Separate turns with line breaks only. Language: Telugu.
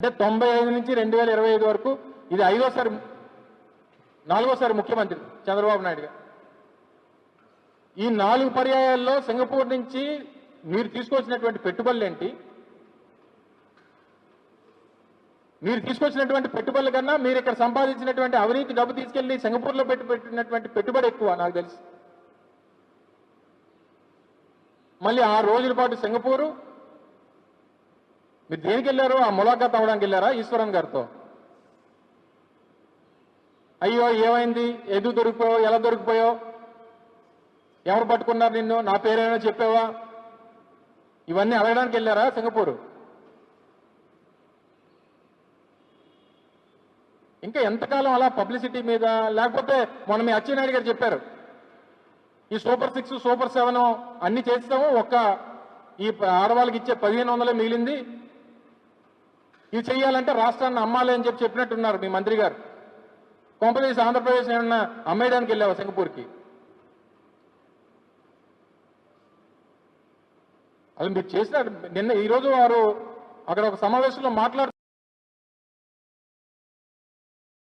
అంటే 95 నుంచి 2025 వరకు ఇది 4వసారి ముఖ్యమంత్రి చంద్రబాబు నాయుడు గారు. ఈ 4 పర్యాయాల్లో సింగపూర్ నుంచి మీరు తీసుకొచ్చినటువంటి పెట్టుబడులు ఏంటి? మీరు తీసుకొచ్చినటువంటి పెట్టుబడుల కన్నా మీరు ఇక్కడ సంపాదించినటువంటి అవినీతి డబ్బు తీసుకెళ్లి సింగపూర్లో పెట్టినటువంటి పెట్టుబడి ఎక్కువ నాకు తెలుసు. మళ్ళీ 6 రోజుల పాటు సింగపూరు మీరు దేనికి వెళ్ళారు? ఆ ములాఖాత్ అవ్వడానికి వెళ్ళారా ఈశ్వరన్ గారితో? అయ్యో ఏమైంది, ఎందుకు దొరికిపోయావు, ఎలా దొరికిపోయావు, ఎవరు పట్టుకున్నారు నిన్ను, నా పేరేమైనా చెప్పావా, ఇవన్నీ అడగడానికి వెళ్ళారా సింగపూరు? ఇంకా ఎంతకాలం అలా పబ్లిసిటీ మీద? లేకపోతే మొన్న మీ అచ్చెన్నాయుడు గారు చెప్పారు ఈ సూపర్ 6 సూపర్ 7 అన్ని చేస్తాము, ఒక్క ఈ ఆడవాళ్ళకి ఇచ్చే 1500 మిగిలింది, ఇది చెయ్యాలంటే రాష్ట్రాన్ని అమ్మాలి అని చెప్పినట్టున్నారు మీ మంత్రి గారు. కొంపదీసి ఆంధ్రప్రదేశ్ ఏమన్నా అమ్మేయడానికి వెళ్ళావా సింగపూర్కి? అది మీరు చేసిన నిన్న ఈరోజు వారు అక్కడ ఒక సమావేశంలో మాట్లాడుతున్నారు.